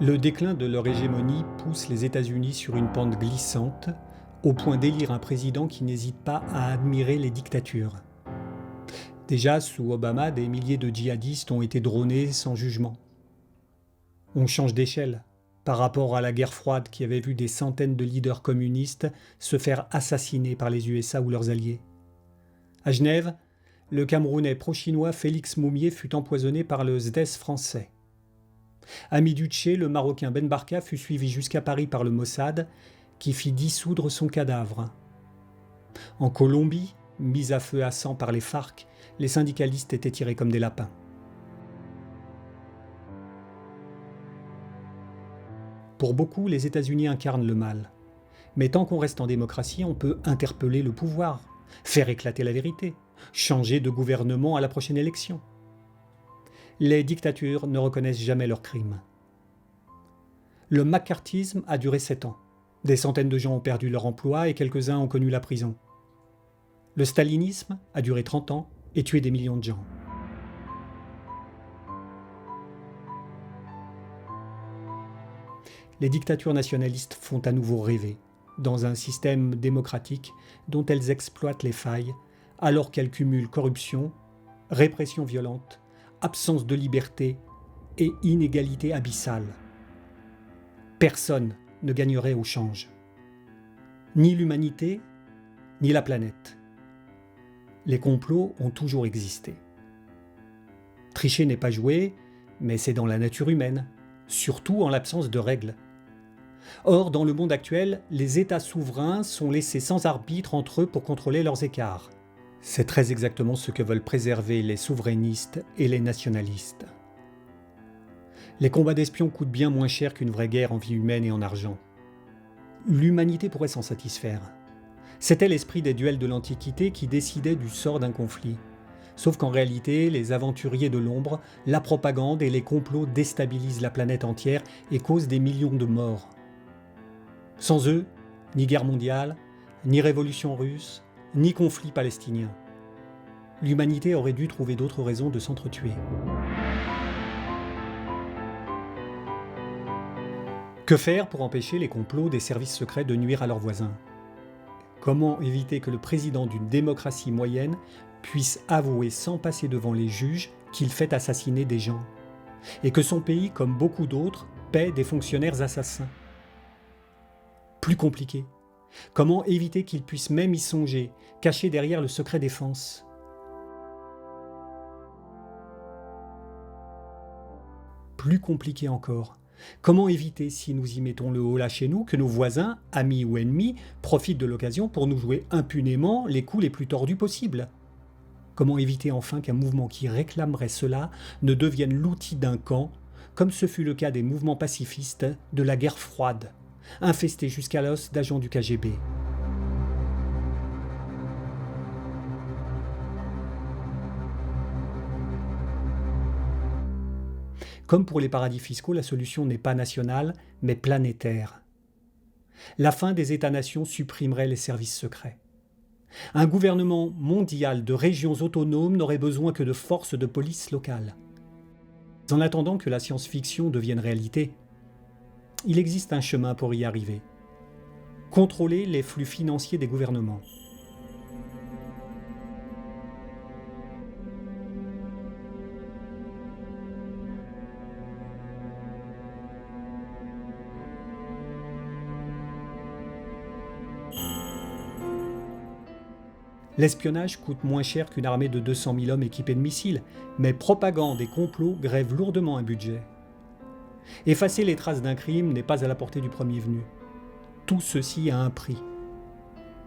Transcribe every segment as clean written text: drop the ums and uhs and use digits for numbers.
Le déclin de leur hégémonie pousse les États-Unis sur une pente glissante, au point d'élire un président qui n'hésite pas à admirer les dictatures. Déjà, sous Obama, des milliers de djihadistes ont été dronés sans jugement. On change d'échelle par rapport à la guerre froide qui avait vu des centaines de leaders communistes se faire assassiner par les USA ou leurs alliés. À Genève, le Camerounais pro-chinois Félix Moumié fut empoisonné par le SDES français. À Miduché, le Marocain Ben Barka fut suivi jusqu'à Paris par le Mossad, qui fit dissoudre son cadavre. En Colombie, mis à feu à sang par les FARC, les syndicalistes étaient tirés comme des lapins. Pour beaucoup, les États-Unis incarnent le mal. Mais tant qu'on reste en démocratie, on peut interpeller le pouvoir, faire éclater la vérité, changer de gouvernement à la prochaine élection. Les dictatures ne reconnaissent jamais leurs crimes. Le macartisme a duré 7 ans. Des centaines de gens ont perdu leur emploi et quelques-uns ont connu la prison. Le stalinisme a duré 30 ans et tué des millions de gens. Les dictatures nationalistes font à nouveau rêver, dans un système démocratique dont elles exploitent les failles, alors qu'elles cumulent corruption, répression violente, absence de liberté et inégalité abyssale. Personne ne gagnerait au change. Ni l'humanité, ni la planète. Les complots ont toujours existé. Tricher n'est pas jouer, mais c'est dans la nature humaine, surtout en l'absence de règles. Or, dans le monde actuel, les États souverains sont laissés sans arbitre entre eux pour contrôler leurs écarts. C'est très exactement ce que veulent préserver les souverainistes et les nationalistes. Les combats d'espions coûtent bien moins cher qu'une vraie guerre en vie humaine et en argent. L'humanité pourrait s'en satisfaire. C'était l'esprit des duels de l'Antiquité qui décidait du sort d'un conflit. Sauf qu'en réalité, les aventuriers de l'ombre, la propagande et les complots déstabilisent la planète entière et causent des millions de morts. Sans eux, ni guerre mondiale, ni révolution russe, ni conflit palestinien. L'humanité aurait dû trouver d'autres raisons de s'entretuer. Que faire pour empêcher les complots des services secrets de nuire à leurs voisins ? Comment éviter que le président d'une démocratie moyenne puisse avouer sans passer devant les juges qu'il fait assassiner des gens ? Et que son pays, comme beaucoup d'autres, paie des fonctionnaires assassins ? Plus compliqué. Comment éviter qu'il puisse même y songer, caché derrière le secret défense ? Plus compliqué encore. Comment éviter, si nous y mettons le holà chez nous, que nos voisins, amis ou ennemis, profitent de l'occasion pour nous jouer impunément les coups les plus tordus possibles ? Comment éviter enfin qu'un mouvement qui réclamerait cela ne devienne l'outil d'un camp, comme ce fut le cas des mouvements pacifistes de la guerre froide, infestés jusqu'à l'os d'agents du KGB ? Comme pour les paradis fiscaux, la solution n'est pas nationale, mais planétaire. La fin des États-nations supprimerait les services secrets. Un gouvernement mondial de régions autonomes n'aurait besoin que de forces de police locales. En attendant que la science-fiction devienne réalité, il existe un chemin pour y arriver. Contrôler les flux financiers des gouvernements. L'espionnage coûte moins cher qu'une armée de 200 000 hommes équipés de missiles, mais propagande et complot grèvent lourdement un budget. Effacer les traces d'un crime n'est pas à la portée du premier venu. Tout ceci a un prix.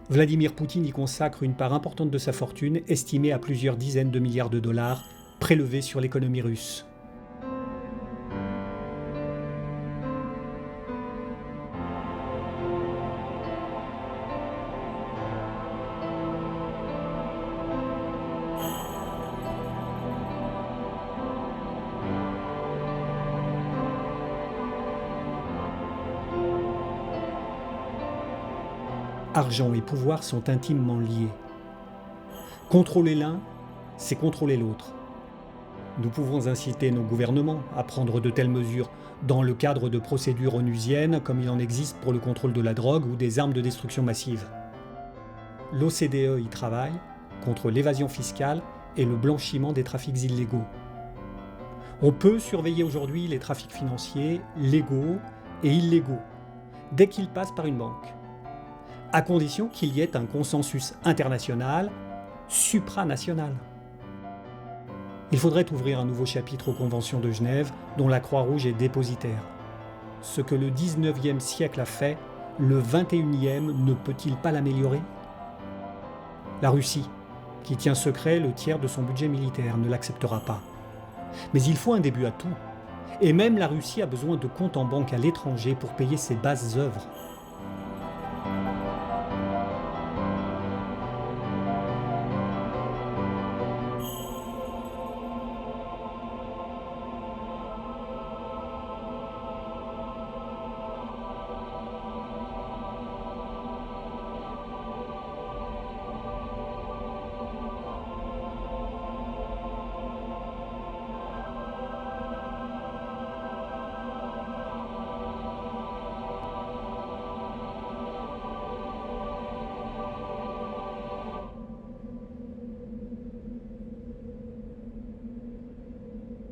Vladimir Poutine y consacre une part importante de sa fortune, estimée à plusieurs dizaines de milliards de dollars, prélevés sur l'économie russe. Argent et pouvoir sont intimement liés. Contrôler l'un, c'est contrôler l'autre. Nous pouvons inciter nos gouvernements à prendre de telles mesures dans le cadre de procédures onusiennes comme il en existe pour le contrôle de la drogue ou des armes de destruction massive. L'OCDE y travaille contre l'évasion fiscale et le blanchiment des trafics illégaux. On peut surveiller aujourd'hui les trafics financiers légaux et illégaux dès qu'ils passent par une banque, à condition qu'il y ait un consensus international, supranational. Il faudrait ouvrir un nouveau chapitre aux conventions de Genève dont la Croix-Rouge est dépositaire. Ce que le 19e siècle a fait, le 21e ne peut-il pas l'améliorer ? La Russie, qui tient secret le tiers de son budget militaire, ne l'acceptera pas. Mais il faut un début à tout. Et même la Russie a besoin de comptes en banque à l'étranger pour payer ses basses œuvres.